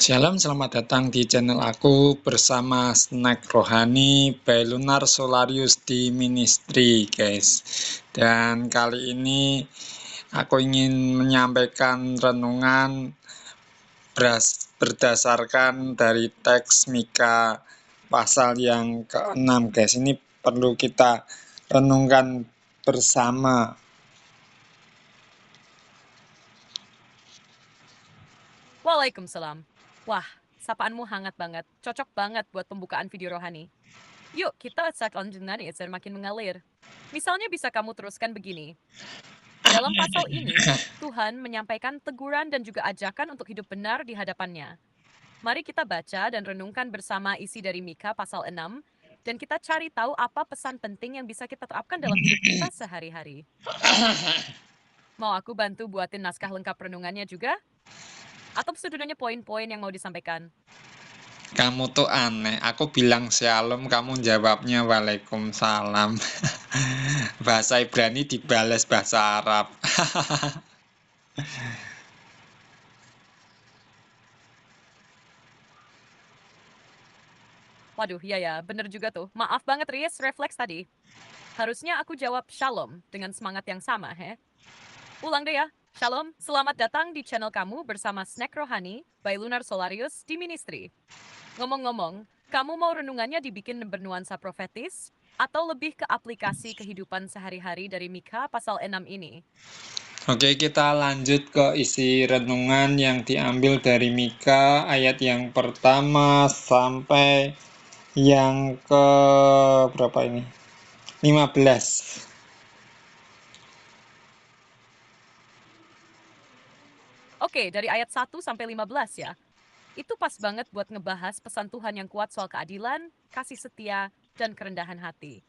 Shalom, selamat datang di channel aku bersama Snack Rohani by Lunar Solarius di Ministry, guys. Dan kali ini aku ingin menyampaikan renungan berdasarkan dari teks Mika pasal yang ke-6, guys. Ini perlu kita renungkan bersama. Waalaikumsalam. Wah, sapaanmu hangat banget. Cocok banget buat pembukaan video rohani. Yuk, kita selanjutnya makin mengalir. Misalnya bisa kamu teruskan begini. Dalam pasal ini, Tuhan menyampaikan teguran dan juga ajakan untuk hidup benar di hadapannya. Mari kita baca dan renungkan bersama isi dari Mika pasal 6, dan kita cari tahu apa pesan penting yang bisa kita terapkan dalam hidup kita sehari-hari. Mau aku bantu buatin naskah lengkap renungannya juga? Atau setidaknya poin-poin yang mau disampaikan? Kamu tuh aneh, aku bilang shalom, kamu jawabnya waalaikumsalam. Bahasa Ibrani dibalas bahasa Arab. Waduh, iya ya, bener juga tuh. Maaf banget Ries, refleks tadi. Harusnya aku jawab shalom dengan semangat yang sama, he? Ulang deh ya. Shalom, selamat datang di channel kamu bersama Snack Rohani by Lunar Solarius di Ministry. Ngomong-ngomong, kamu mau renungannya dibikin bernuansa profetis atau lebih ke aplikasi kehidupan sehari-hari dari Mika pasal 6 ini? Oke, kita lanjut ke isi renungan yang diambil dari Mika ayat yang pertama sampai yang ke berapa ini? 15. Oke, dari ayat 1 sampai 15 ya. Itu pas banget buat ngebahas pesan Tuhan yang kuat soal keadilan, kasih setia, dan kerendahan hati.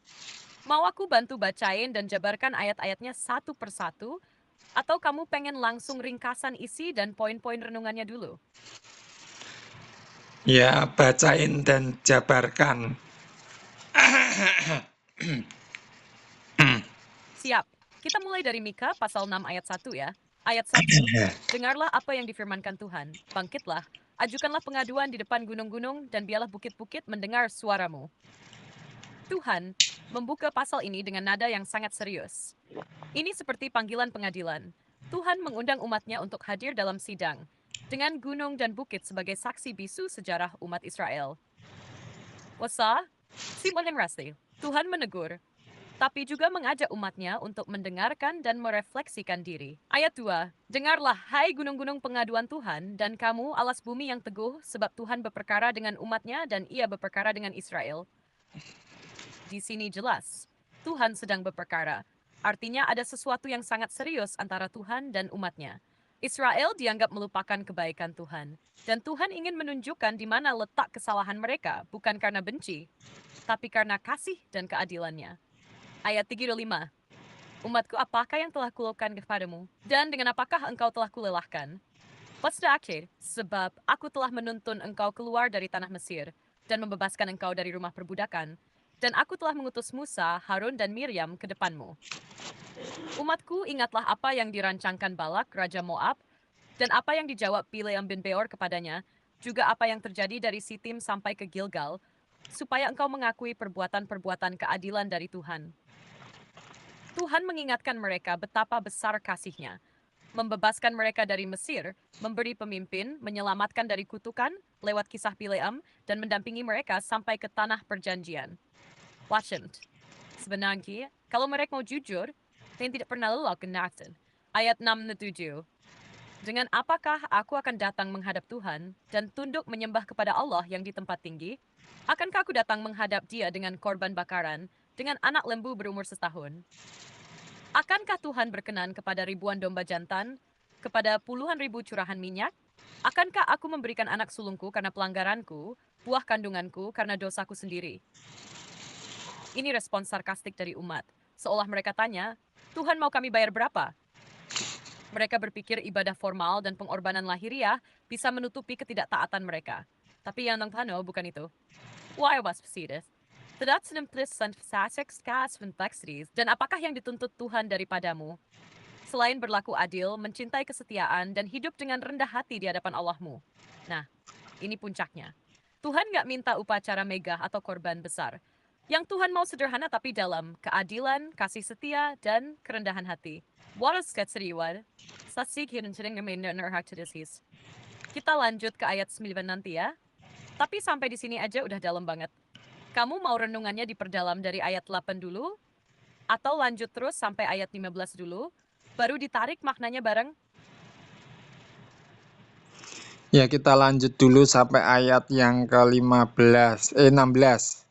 Mau aku bantu bacain dan jabarkan ayat-ayatnya satu persatu, atau kamu pengen langsung ringkasan isi dan poin-poin renungannya dulu? Ya, bacain dan jabarkan. Siap. Kita mulai dari Mika pasal 6 ayat 1 ya. Ayat 1. Dengarlah apa yang difirmankan Tuhan. Bangkitlah, ajukanlah pengaduan di depan gunung-gunung dan biarlah bukit-bukit mendengar suaramu. Tuhan membuka pasal ini dengan nada yang sangat serius. Ini seperti panggilan pengadilan. Tuhan mengundang umatnya untuk hadir dalam sidang, dengan gunung dan bukit sebagai saksi bisu sejarah umat Israel. Wasa, Simon yang Rasti, Tuhan menegur, tapi juga mengajak umatnya untuk mendengarkan dan merefleksikan diri. Ayat 2, dengarlah hai gunung-gunung pengaduan Tuhan, dan kamu alas bumi yang teguh, sebab Tuhan berperkara dengan umatnya dan ia berperkara dengan Israel. Di sini jelas, Tuhan sedang berperkara. Artinya ada sesuatu yang sangat serius antara Tuhan dan umatnya. Israel dianggap melupakan kebaikan Tuhan. Dan Tuhan ingin menunjukkan di mana letak kesalahan mereka, bukan karena benci, tapi karena kasih dan keadilannya. Ayat 35. Umatku, apakah yang telah kulakukan kepadamu? Dan dengan apakah engkau telah kulelahkan? Pada akhir, sebab aku telah menuntun engkau keluar dari tanah Mesir dan membebaskan engkau dari rumah perbudakan. Dan aku telah mengutus Musa, Harun, dan Miriam ke depanmu. Umatku, ingatlah apa yang dirancangkan Balak, Raja Moab, dan apa yang dijawab Bileam bin Beor kepadanya, juga apa yang terjadi dari Sitim sampai ke Gilgal, supaya engkau mengakui perbuatan-perbuatan keadilan dari Tuhan. Tuhan mengingatkan mereka betapa besar kasih-Nya, membebaskan mereka dari Mesir, memberi pemimpin, menyelamatkan dari kutukan lewat kisah Bileam, dan mendampingi mereka sampai ke tanah perjanjian. Washington. Sebenarnya, kalau mereka mau jujur, dan tidak pernah lelah ke Nathan. Ayat 6-7. Dengan apakah aku akan datang menghadap Tuhan dan tunduk menyembah kepada Allah yang di tempat tinggi? Akankah aku datang menghadap Dia dengan korban bakaran, dengan anak lembu berumur setahun? Akankah Tuhan berkenan kepada ribuan domba jantan, kepada puluhan ribu curahan minyak? Akankah aku memberikan anak sulungku karena pelanggaranku, buah kandunganku karena dosaku sendiri? Ini respons sarkastik dari umat, seolah mereka tanya, Tuhan mau kami bayar berapa? Mereka berpikir ibadah formal dan pengorbanan lahiriah bisa menutupi ketidaktaatan mereka. Tapi yang Tano bukan itu. Why was Psides? Tidak simplis dan kompleksities, dan apakah yang dituntut Tuhan daripadamu? Selain berlaku adil, mencintai kesetiaan, dan hidup dengan rendah hati di hadapan Allahmu. Nah, Ini puncaknya. Tuhan nggak minta upacara megah atau korban besar. Yang Tuhan mau sederhana tapi dalam keadilan, kasih setia, dan kerendahan hati. Kita lanjut ke ayat 9 nanti ya. Tapi sampai di sini aja udah dalam banget. Kamu mau renungannya diperdalam dari ayat 8 dulu? Atau lanjut terus sampai ayat 15 dulu? Baru ditarik maknanya bareng? Ya, kita lanjut dulu sampai ayat yang ke-15, 16.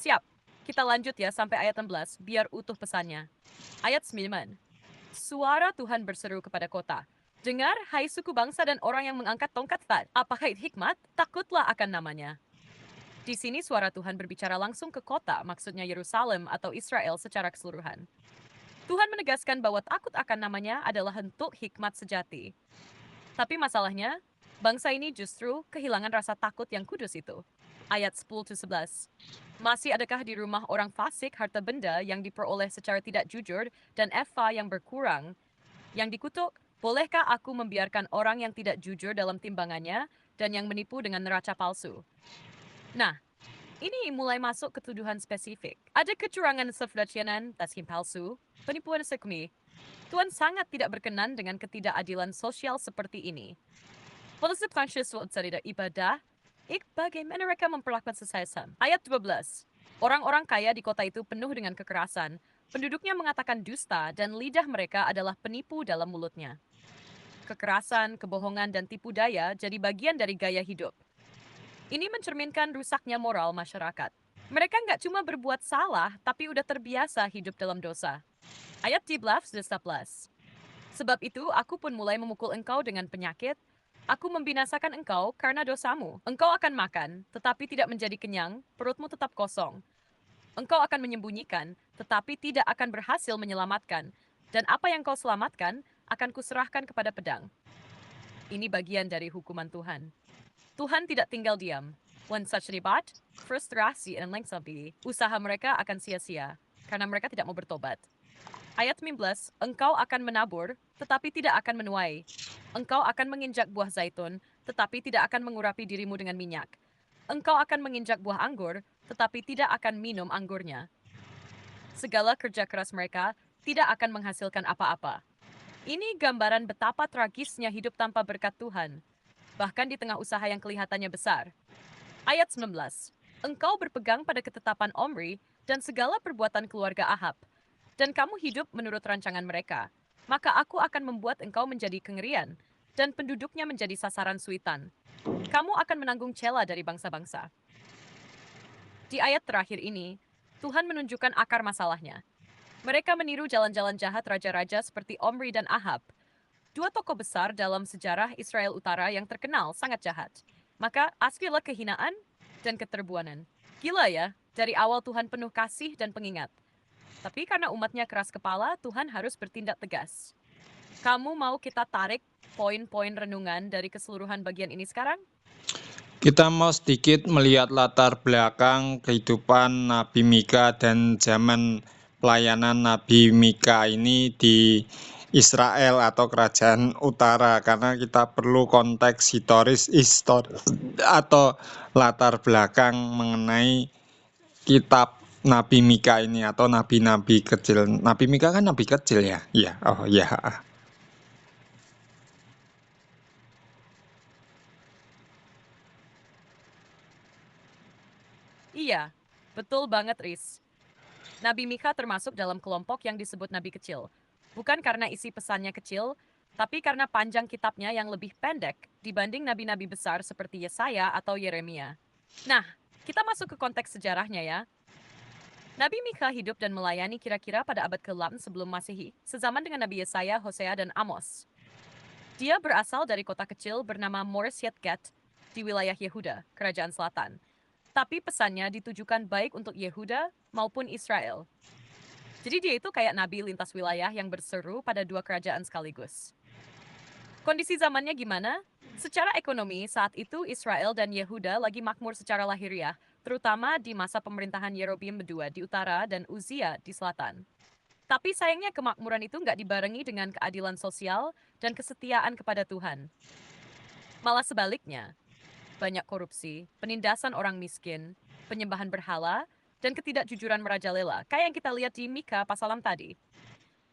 Siap. Kita lanjut ya sampai ayat 16, biar utuh pesannya. Ayat 9. Suara Tuhan berseru kepada kota. Dengar, hai suku bangsa dan orang yang mengangkat tongkat Tad. Apakah itu hikmat? Takutlah akan namanya. Di sini suara Tuhan berbicara langsung ke kota, maksudnya Yerusalem atau Israel secara keseluruhan. Tuhan menegaskan bahwa takut akan namanya adalah bentuk hikmat sejati. Tapi masalahnya, bangsa ini justru kehilangan rasa takut yang kudus itu. Ayat 10-11. Masih adakah di rumah orang fasik harta benda yang diperoleh secara tidak jujur dan eva yang berkurang? Yang dikutuk, bolehkah aku membiarkan orang yang tidak jujur dalam timbangannya dan yang menipu dengan neraca palsu? Nah, ini mulai masuk ke tuduhan spesifik. Ada kecurangan sefracianan, taskim palsu, penipuan sekumi. Tuhan sangat tidak berkenan dengan ketidakadilan sosial seperti ini. Prinsip conscious tidak ibadah, bagaimana mereka memperlakukan sesama. Ayat 12. Orang-orang kaya di kota itu penuh dengan kekerasan. Penduduknya mengatakan dusta dan lidah mereka adalah penipu dalam mulutnya. Kekerasan, kebohongan, dan tipu daya jadi bagian dari gaya hidup. Ini mencerminkan rusaknya moral masyarakat. Mereka nggak cuma berbuat salah, tapi udah terbiasa hidup dalam dosa. Ayat 13. Sebab itu, aku pun mulai memukul engkau dengan penyakit. Aku membinasakan engkau karena dosamu. Engkau akan makan, tetapi tidak menjadi kenyang, perutmu tetap kosong. Engkau akan menyembunyikan, tetapi tidak akan berhasil menyelamatkan. Dan apa yang kau selamatkan, akan kuserahkan kepada pedang. Ini bagian dari hukuman Tuhan. Tuhan tidak tinggal diam. When such ribat, frustrasi, dan lengsabi, usaha mereka akan sia-sia, karena mereka tidak mau bertobat. Ayat 19, engkau akan menabur, tetapi tidak akan menuai. Engkau akan menginjak buah zaitun, tetapi tidak akan mengurapi dirimu dengan minyak. Engkau akan menginjak buah anggur, tetapi tidak akan minum anggurnya. Segala kerja keras mereka tidak akan menghasilkan apa-apa. Ini gambaran betapa tragisnya hidup tanpa berkat Tuhan, bahkan di tengah usaha yang kelihatannya besar. Ayat 19, engkau berpegang pada ketetapan Omri dan segala perbuatan keluarga Ahab, dan kamu hidup menurut rancangan mereka. Maka aku akan membuat engkau menjadi kengerian, dan penduduknya menjadi sasaran suitan. Kamu akan menanggung cela dari bangsa-bangsa. Di ayat terakhir ini, Tuhan menunjukkan akar masalahnya. Mereka meniru jalan-jalan jahat raja-raja seperti Omri dan Ahab, dua tokoh besar dalam sejarah Israel Utara yang terkenal sangat jahat. Maka aslilah kehinaan dan keterbuanan. Gila ya, dari awal Tuhan penuh kasih dan pengingat. Tapi karena umatnya keras kepala, Tuhan harus bertindak tegas. Kamu mau kita tarik poin-poin renungan dari keseluruhan bagian ini sekarang? Kita mau sedikit melihat latar belakang kehidupan Nabi Mika dan zaman pelayanan Nabi Mika ini di Israel atau kerajaan utara, karena kita perlu konteks historis atau latar belakang mengenai kitab Nabi Mika ini atau nabi-nabi kecil. Nabi Mika kan nabi kecil ya? Iya, oh ya. Iya, betul banget, Riz. Nabi Mika termasuk dalam kelompok yang disebut nabi kecil. Bukan karena isi pesannya kecil, tapi karena panjang kitabnya yang lebih pendek dibanding nabi-nabi besar seperti Yesaya atau Yeremia. Nah, kita masuk ke konteks sejarahnya ya. Nabi Mika hidup dan melayani kira-kira pada abad ke-8 sebelum Masehi, sezaman dengan Nabi Yesaya, Hosea, dan Amos. Dia berasal dari kota kecil bernama Moresiet Gat di wilayah Yehuda, Kerajaan Selatan. Tapi pesannya ditujukan baik untuk Yehuda maupun Israel. Jadi dia itu kayak nabi lintas wilayah yang berseru pada dua kerajaan sekaligus. Kondisi zamannya gimana? Secara ekonomi, saat itu Israel dan Yehuda lagi makmur secara lahiriah, terutama di masa pemerintahan Yerobeam II di utara dan Uzia di selatan. Tapi sayangnya kemakmuran itu nggak dibarengi dengan keadilan sosial dan kesetiaan kepada Tuhan. Malah sebaliknya, banyak korupsi, penindasan orang miskin, penyembahan berhala, dan ketidakjujuran merajalela, kayak yang kita lihat di Mika pasal 6 tadi.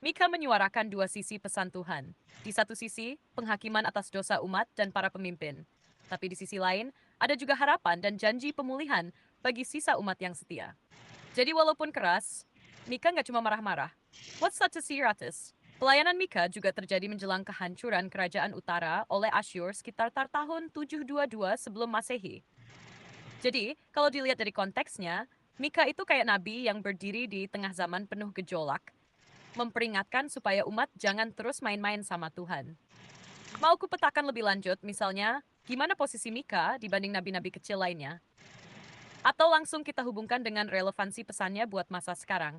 Mika menyuarakan dua sisi pesan Tuhan. Di satu sisi, penghakiman atas dosa umat dan para pemimpin. Tapi di sisi lain, ada juga harapan dan janji pemulihan bagi sisa umat yang setia. Jadi walaupun keras, Mika nggak cuma marah-marah. What's such a Siratis? Pelayanan Mika juga terjadi menjelang kehancuran kerajaan utara oleh Asyur sekitar tahun 722 sebelum Masehi. Jadi, kalau dilihat dari konteksnya, Mika itu kayak nabi yang berdiri di tengah zaman penuh gejolak, memperingatkan supaya umat jangan terus main-main sama Tuhan. Mau kupetakan lebih lanjut, misalnya, gimana posisi Mika dibanding nabi-nabi kecil lainnya? Atau langsung kita hubungkan dengan relevansi pesannya buat masa sekarang?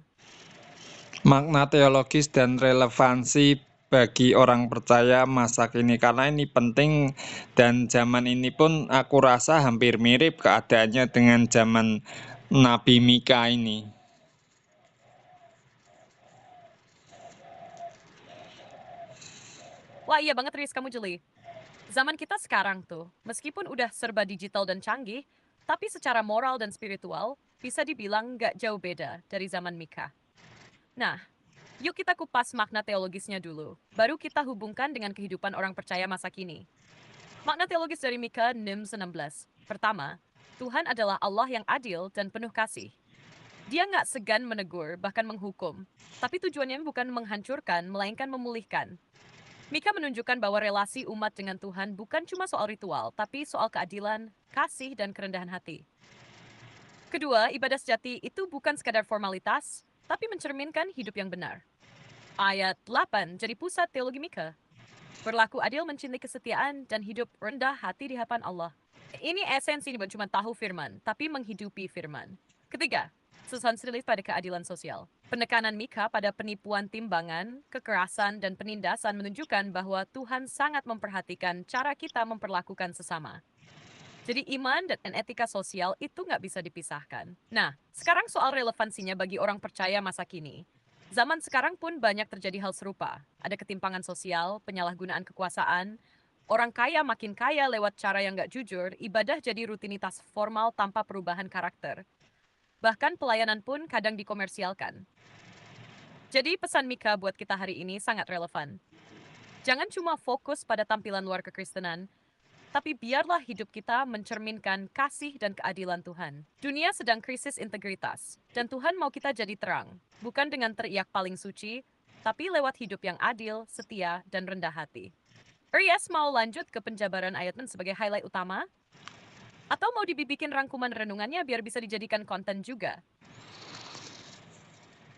Makna teologis dan relevansi bagi orang percaya masa kini, karena ini penting dan zaman ini pun aku rasa hampir mirip keadaannya dengan zaman Nabi Mika ini. Wah iya banget Riz, kamu jeli. Zaman kita sekarang tuh, meskipun udah serba digital dan canggih, tapi secara moral dan spiritual, bisa dibilang nggak jauh beda dari zaman Mika. Nah, yuk kita kupas makna teologisnya dulu, baru kita hubungkan dengan kehidupan orang percaya masa kini. Makna teologis dari Mika 6:16. Pertama, Tuhan adalah Allah yang adil dan penuh kasih. Dia nggak segan menegur, bahkan menghukum. Tapi tujuannya bukan menghancurkan, melainkan memulihkan. Mika menunjukkan bahwa relasi umat dengan Tuhan bukan cuma soal ritual, tapi soal keadilan, kasih, dan kerendahan hati. Kedua, ibadah sejati itu bukan sekadar formalitas, tapi mencerminkan hidup yang benar. Ayat 8 jadi pusat teologi Mika. Berlaku adil, mencintai kesetiaan, dan hidup rendah hati di hadapan Allah. Ini esensi bukan cuma tahu firman, tapi menghidupi firman. Ketiga, susunan serius pada keadilan sosial. Penekanan Mika pada penipuan timbangan, kekerasan, dan penindasan menunjukkan bahwa Tuhan sangat memperhatikan cara kita memperlakukan sesama. Jadi iman dan etika sosial itu nggak bisa dipisahkan. Nah, sekarang soal relevansinya bagi orang percaya masa kini. Zaman sekarang pun banyak terjadi hal serupa. Ada ketimpangan sosial, penyalahgunaan kekuasaan, orang kaya makin kaya lewat cara yang nggak jujur, ibadah jadi rutinitas formal tanpa perubahan karakter. Bahkan pelayanan pun kadang dikomersialkan. Jadi pesan Mika buat kita hari ini sangat relevan. Jangan cuma fokus pada tampilan luar kekristenan, tapi biarlah hidup kita mencerminkan kasih dan keadilan Tuhan. Dunia sedang krisis integritas, dan Tuhan mau kita jadi terang, bukan dengan teriak paling suci, tapi lewat hidup yang adil, setia, dan rendah hati. Rias mau lanjut ke penjabaran ayatmen sebagai highlight utama? Atau mau dibikin rangkuman renungannya biar bisa dijadikan konten juga?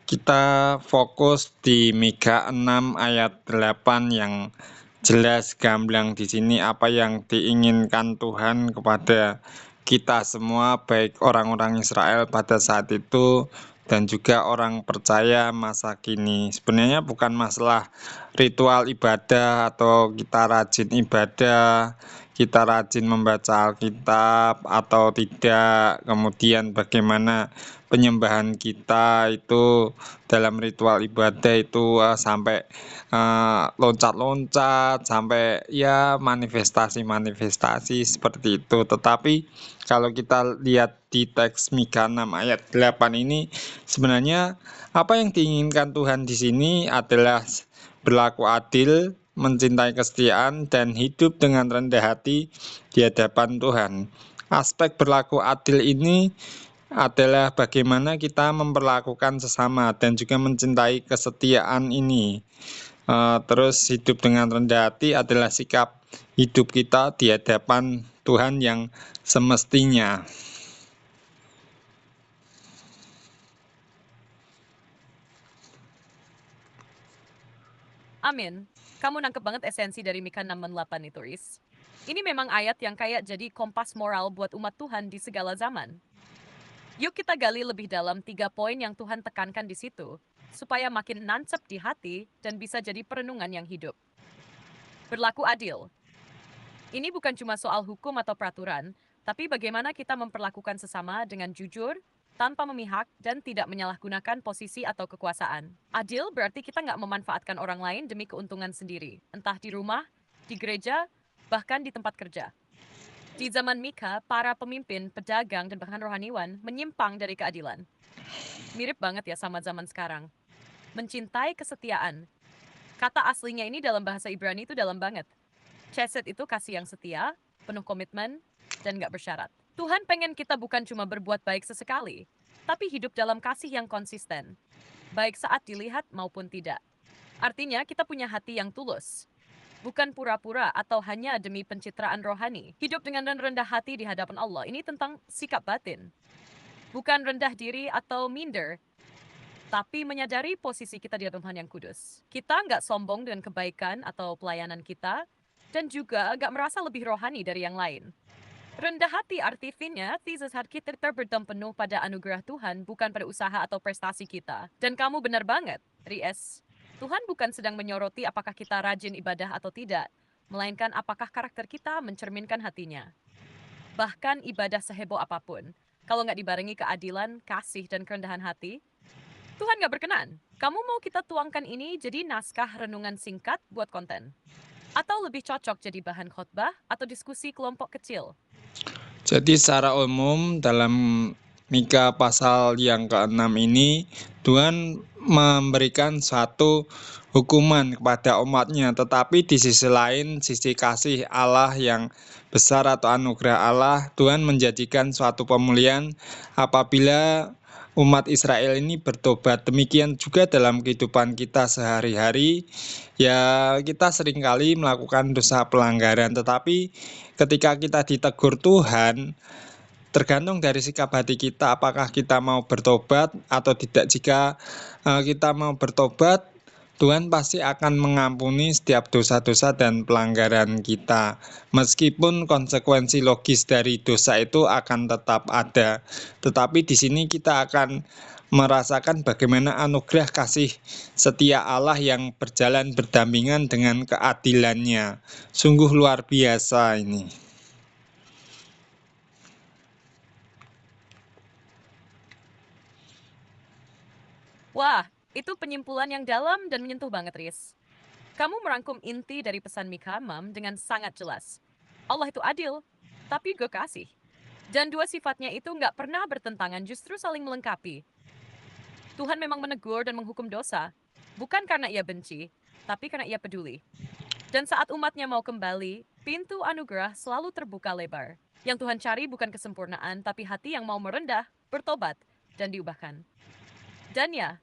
Kita fokus di Mika 6 ayat 8 yang jelas gamblang di sini apa yang diinginkan Tuhan kepada kita semua, baik orang-orang Israel pada saat itu dan juga orang percaya masa kini. Sebenarnya bukan masalah ritual ibadah atau kita rajin ibadah, kita rajin membaca Alkitab atau tidak, kemudian bagaimana penyembahan kita itu dalam ritual ibadah itu sampai loncat-loncat, sampai ya manifestasi-manifestasi seperti itu. Tetapi kalau kita lihat di teks Mika 6 ayat 8 ini, sebenarnya apa yang diinginkan Tuhan di sini adalah berlaku adil, mencintai kesetiaan, dan hidup dengan rendah hati di hadapan Tuhan. Aspek berlaku adil ini adalah bagaimana kita memperlakukan sesama dan juga mencintai kesetiaan ini. Terus hidup dengan rendah hati adalah sikap hidup kita di hadapan Tuhan yang semestinya. Amin. Kamu nangkep banget esensi dari Mika 6:8 itu, Riz. Ini memang ayat yang kayak jadi kompas moral buat umat Tuhan di segala zaman. Yuk kita gali lebih dalam 3 poin yang Tuhan tekankan di situ, supaya makin nancep di hati dan bisa jadi perenungan yang hidup. Berlaku adil. Ini bukan cuma soal hukum atau peraturan, tapi bagaimana kita memperlakukan sesama dengan jujur, tanpa memihak dan tidak menyalahgunakan posisi atau kekuasaan. Adil berarti kita nggak memanfaatkan orang lain demi keuntungan sendiri, entah di rumah, di gereja, bahkan di tempat kerja. Di zaman Mika, para pemimpin, pedagang, dan bahkan rohaniwan menyimpang dari keadilan. Mirip banget ya sama zaman sekarang. Mencintai kesetiaan. Kata aslinya ini dalam bahasa Ibrani itu dalam banget. Chesed itu kasih yang setia, penuh komitmen, dan nggak bersyarat. Tuhan pengen kita bukan cuma berbuat baik sesekali, tapi hidup dalam kasih yang konsisten, baik saat dilihat maupun tidak. Artinya kita punya hati yang tulus, bukan pura-pura atau hanya demi pencitraan rohani. Hidup dengan rendah hati di hadapan Allah ini tentang sikap batin, bukan rendah diri atau minder, tapi menyadari posisi kita di hadapan Tuhan yang kudus. Kita nggak sombong dengan kebaikan atau pelayanan kita, dan juga nggak merasa lebih rohani dari yang lain. Rendah hati artinya thesis hati kita bergantung penuh pada anugerah Tuhan, bukan pada usaha atau prestasi kita. Dan kamu benar banget, Ries. Tuhan bukan sedang menyoroti apakah kita rajin ibadah atau tidak, melainkan apakah karakter kita mencerminkan hatinya. Bahkan ibadah seheboh apapun, kalau nggak dibarengi keadilan, kasih, dan kerendahan hati, Tuhan nggak berkenan. Kamu mau kita tuangkan ini jadi naskah renungan singkat buat konten? Atau lebih cocok jadi bahan khotbah atau diskusi kelompok kecil? Jadi secara umum dalam Mika pasal yang ke-6 ini Tuhan memberikan suatu hukuman kepada umatnya, tetapi di sisi lain, sisi kasih Allah yang besar atau anugerah Allah, Tuhan menjadikan suatu pemulihan apabila umat Israel ini bertobat. Demikian juga dalam kehidupan kita sehari-hari, ya kita seringkali melakukan dosa pelanggaran, tetapi ketika kita ditegur Tuhan, tergantung dari sikap hati kita apakah kita mau bertobat atau tidak. Jika kita mau bertobat, Tuhan pasti akan mengampuni setiap dosa-dosa dan pelanggaran kita. Meskipun konsekuensi logis dari dosa itu akan tetap ada, tetapi di sini kita akan merasakan bagaimana anugerah kasih setia Allah yang berjalan berdampingan dengan keadilannya. Sungguh luar biasa ini. Wah, itu penyimpulan yang dalam dan menyentuh banget, Riz. Kamu merangkum inti dari pesan Mika Mam dengan sangat jelas. Allah itu adil, tapi juga kasih. Dan dua sifatnya itu nggak pernah bertentangan, justru saling melengkapi. Tuhan memang menegur dan menghukum dosa, bukan karena ia benci, tapi karena ia peduli. Dan saat umatnya mau kembali, pintu anugerah selalu terbuka lebar. Yang Tuhan cari bukan kesempurnaan, tapi hati yang mau merendah, bertobat, dan diubahkan. Dan ya,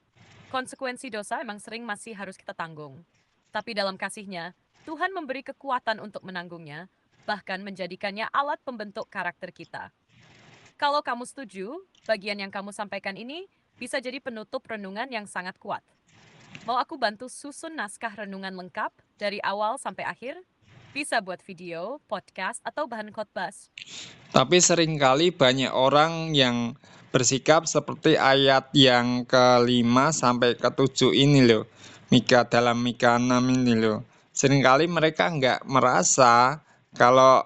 konsekuensi dosa emang sering masih harus kita tanggung. Tapi dalam kasihnya, Tuhan memberi kekuatan untuk menanggungnya, bahkan menjadikannya alat pembentuk karakter kita. Kalau kamu setuju, bagian yang kamu sampaikan ini bisa jadi penutup renungan yang sangat kuat. Mau aku bantu susun naskah renungan lengkap dari awal sampai akhir? Bisa buat video, podcast, atau bahan khotbah. Tapi seringkali banyak orang yang bersikap seperti ayat yang ke-5 sampai ke-7 ini loh. Dalam Mika 6 ini loh. Seringkali mereka nggak merasa kalau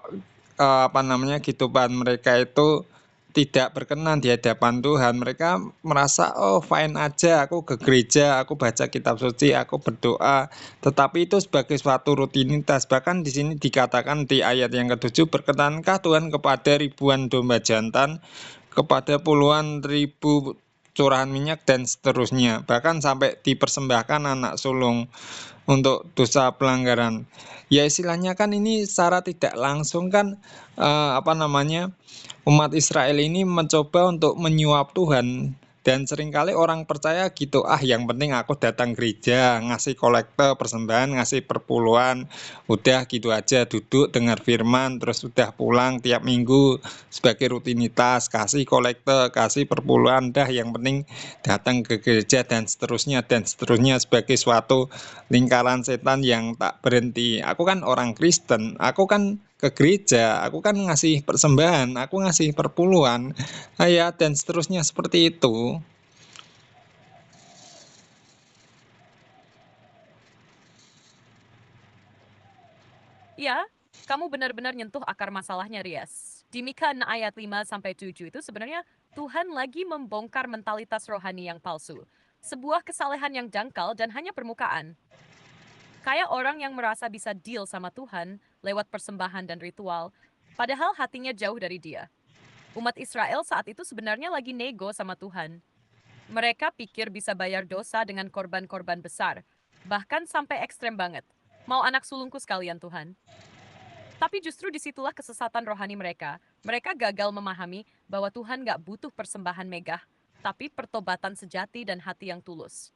kehidupan mereka itu tidak berkenan di hadapan Tuhan. Mereka merasa, oh fine aja, aku ke gereja, aku baca kitab suci, aku berdoa. Tetapi itu sebagai suatu rutinitas. Bahkan di sini dikatakan di ayat yang ke-7, berkenankah Tuhan kepada ribuan domba jantan, kepada puluhan ribu curahan minyak, dan seterusnya. Bahkan sampai dipersembahkan anak sulung untuk dosa pelanggaran. Ya istilahnya kan ini secara tidak langsung kan umat Israel ini mencoba untuk menyuap Tuhan, dan seringkali orang percaya gitu, yang penting aku datang gereja, ngasih kolekte persembahan, ngasih perpuluhan, udah gitu aja, duduk dengar firman, terus udah pulang tiap minggu sebagai rutinitas, kasih kolekte, kasih perpuluhan, dah yang penting datang ke gereja, dan seterusnya sebagai suatu lingkaran setan yang tak berhenti. Aku kan orang Kristen, aku kan ke gereja, aku kan ngasih persembahan, aku ngasih perpuluhan, dan seterusnya seperti itu. Ya, kamu benar-benar nyentuh akar masalahnya, Rias. Di Mika ayat 5-7 itu sebenarnya Tuhan lagi membongkar mentalitas rohani yang palsu. Sebuah kesalehan yang jangkal dan hanya permukaan. Kayak orang yang merasa bisa deal sama Tuhan lewat persembahan dan ritual, padahal hatinya jauh dari Dia. Umat Israel saat itu sebenarnya lagi nego sama Tuhan. Mereka pikir bisa bayar dosa dengan korban-korban besar, bahkan sampai ekstrem banget. Mau anak sulungku sekalian Tuhan. Tapi justru disitulah kesesatan rohani mereka. Mereka gagal memahami bahwa Tuhan gak butuh persembahan megah, tapi pertobatan sejati dan hati yang tulus.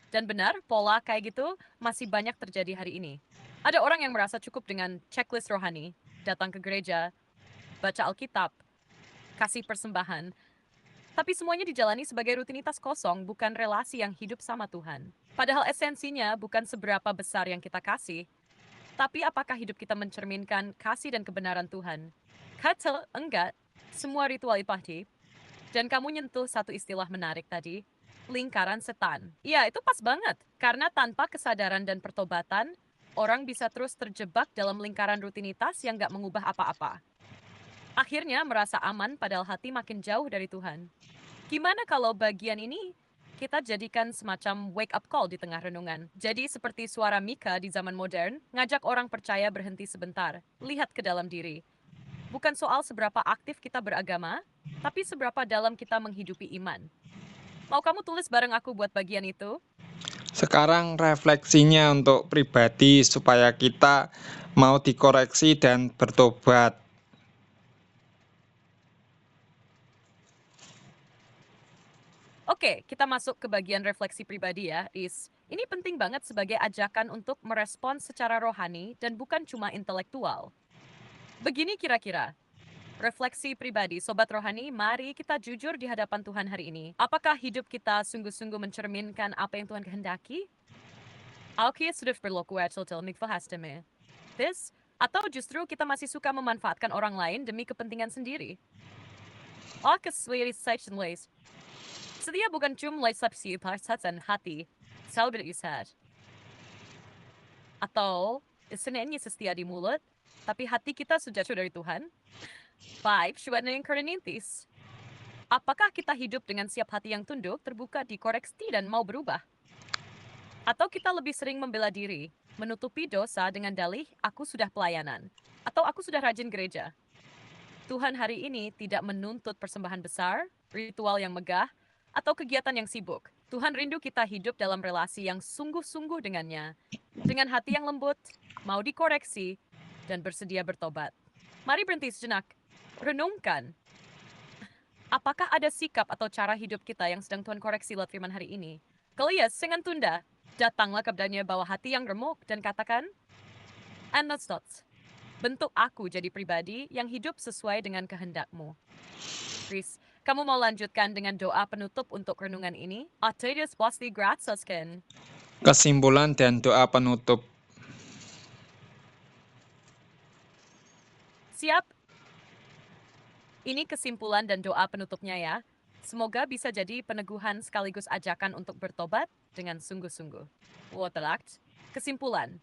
Dan benar, pola kayak gitu masih banyak terjadi hari ini. Ada orang yang merasa cukup dengan checklist rohani, datang ke gereja, baca Alkitab, kasih persembahan, tapi semuanya dijalani sebagai rutinitas kosong, bukan relasi yang hidup sama Tuhan. Padahal esensinya bukan seberapa besar yang kita kasih, tapi apakah hidup kita mencerminkan kasih dan kebenaran Tuhan? Kata enggak, semua ritual ibadah. Dan kamu nyentuh satu istilah menarik tadi, lingkaran setan. Iya, itu pas banget. Karena tanpa kesadaran dan pertobatan, orang bisa terus terjebak dalam lingkaran rutinitas yang gak mengubah apa-apa. Akhirnya merasa aman padahal hati makin jauh dari Tuhan. Gimana kalau bagian ini kita jadikan semacam wake up call di tengah renungan? Jadi seperti suara Mika di zaman modern, ngajak orang percaya berhenti sebentar, lihat ke dalam diri. Bukan soal seberapa aktif kita beragama, tapi seberapa dalam kita menghidupi iman. Mau kamu tulis bareng aku buat bagian itu? Sekarang refleksinya untuk pribadi supaya kita mau dikoreksi dan bertobat. Oke, kita masuk ke bagian refleksi pribadi ya, Ini penting banget sebagai ajakan untuk merespons secara rohani dan bukan cuma intelektual. Begini kira-kira, refleksi pribadi, Sobat Rohani, mari kita jujur di hadapan Tuhan hari ini. Apakah hidup kita sungguh-sungguh mencerminkan apa yang Tuhan kehendaki? Alki sudah berlaku till migfahasteme. This, atau justru kita masih suka memanfaatkan orang lain demi kepentingan sendiri? Alkes sweri section ways. Setia bukan cuma sepsi dan hati, salbit isad. Atau, senennya setia di mulut, tapi hati kita sudah dari Tuhan? 5. Syuatna yang kernintis. Apakah kita hidup dengan siap hati yang tunduk, terbuka, dikoreksi, dan mau berubah? Atau kita lebih sering membela diri, menutupi dosa dengan dalih, aku sudah pelayanan, atau aku sudah rajin gereja? Tuhan hari ini tidak menuntut persembahan besar, ritual yang megah, atau kegiatan yang sibuk. Tuhan rindu kita hidup dalam relasi yang sungguh-sungguh dengannya, dengan hati yang lembut, mau dikoreksi, dan bersedia bertobat. Mari berhenti sejenak. Renungkan. Apakah ada sikap atau cara hidup kita yang sedang Tuhan koreksi lewat firman hari ini? Kalias, dengan tunda, datanglah kepadanya bawa hati yang remuk dan katakan, and that's not. Bentuk aku jadi pribadi yang hidup sesuai dengan kehendakmu. Chris, kamu mau lanjutkan dengan doa penutup untuk renungan ini? Ateides pasti gratsasken. Kesimpulan dan doa penutup. Siap? Ini kesimpulan dan doa penutupnya ya. Semoga bisa jadi peneguhan sekaligus ajakan untuk bertobat dengan sungguh-sungguh. Wotelakt. Kesimpulan.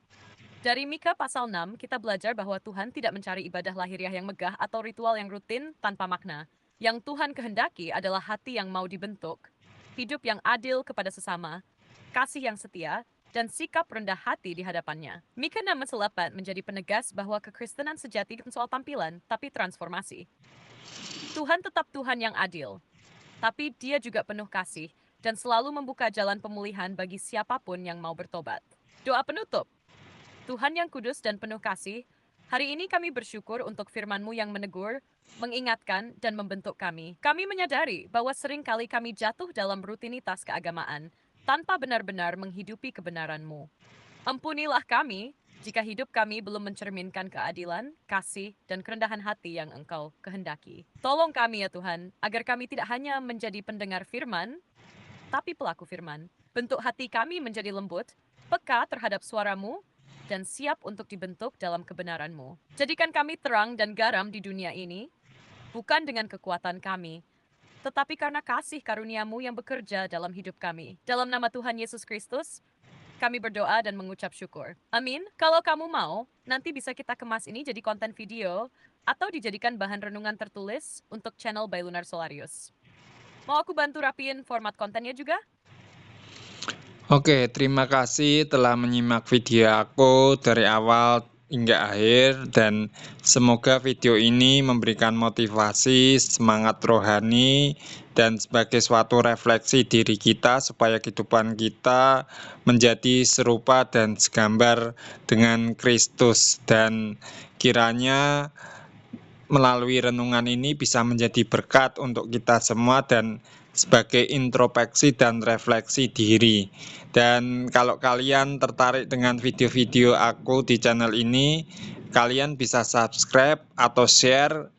Dari Mika pasal 6, kita belajar bahwa Tuhan tidak mencari ibadah lahiriah yang megah atau ritual yang rutin tanpa makna. Yang Tuhan kehendaki adalah hati yang mau dibentuk, hidup yang adil kepada sesama, kasih yang setia, dan sikap rendah hati di hadapannya. Mika 6:8 menjadi penegas bahwa kekristenan sejati bukan soal tampilan, tapi transformasi. Tuhan tetap Tuhan yang adil, tapi Dia juga penuh kasih dan selalu membuka jalan pemulihan bagi siapapun yang mau bertobat. Doa penutup. Tuhan yang kudus dan penuh kasih, hari ini kami bersyukur untuk firman-Mu yang menegur, mengingatkan, dan membentuk kami. Kami menyadari bahwa seringkali kami jatuh dalam rutinitas keagamaan, tanpa benar-benar menghidupi kebenaran-Mu. Ampunilah kami, jika hidup kami belum mencerminkan keadilan, kasih, dan kerendahan hati yang Engkau kehendaki. Tolong kami ya Tuhan, agar kami tidak hanya menjadi pendengar firman, tapi pelaku firman. Bentuk hati kami menjadi lembut, peka terhadap suara-Mu, dan siap untuk dibentuk dalam kebenaran-Mu. Jadikan kami terang dan garam di dunia ini, bukan dengan kekuatan kami, tetapi karena kasih karunia-Mu yang bekerja dalam hidup kami. Dalam nama Tuhan Yesus Kristus, kami berdoa dan mengucap syukur. Amin. Kalau kamu mau, nanti bisa kita kemas ini jadi konten video, atau dijadikan bahan renungan tertulis untuk channel By Lunar Solarius. Mau aku bantu rapiin format kontennya juga? Oke, terima kasih telah menyimak video aku dari awal hingga akhir dan semoga video ini memberikan motivasi, semangat rohani, dan sebagai suatu refleksi diri kita supaya kehidupan kita menjadi serupa dan segambar dengan Kristus dan kiranya melalui renungan ini bisa menjadi berkat untuk kita semua dan sebagai introspeksi dan refleksi diri. Dan kalau kalian tertarik dengan video-video aku di channel ini, kalian bisa subscribe atau share.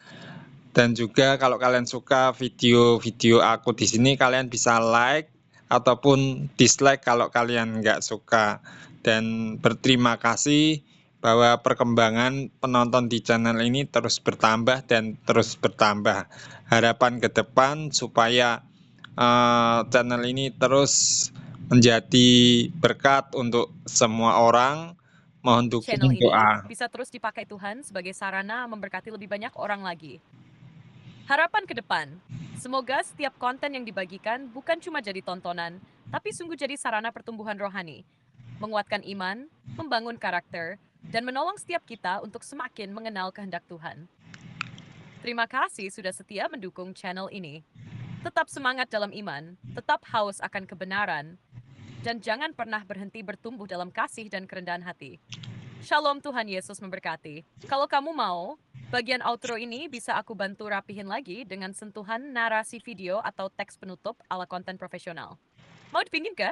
Dan juga kalau kalian suka video-video aku di sini, kalian bisa like ataupun dislike kalau kalian nggak suka. Dan berterima kasih bahwa perkembangan penonton di channel ini terus bertambah dan terus bertambah. Harapan ke depan supaya channel ini terus menjadi berkat untuk semua orang. Mohon Channel dukungan ini doa. bisa terus dipakai Tuhan sebagai sarana memberkati lebih banyak orang lagi. Harapan ke depan. Semoga setiap konten yang dibagikan bukan cuma jadi tontonan, tapi sungguh jadi sarana pertumbuhan rohani, menguatkan iman, membangun karakter, dan menolong setiap kita untuk semakin mengenal kehendak Tuhan. Terima kasih sudah setia mendukung channel ini. Tetap semangat dalam iman, tetap haus akan kebenaran, dan jangan pernah berhenti bertumbuh dalam kasih dan kerendahan hati. Shalom, Tuhan Yesus memberkati. Kalau kamu mau, bagian outro ini bisa aku bantu rapihin lagi dengan sentuhan narasi video atau teks penutup ala konten profesional. Mau dipinjam ke?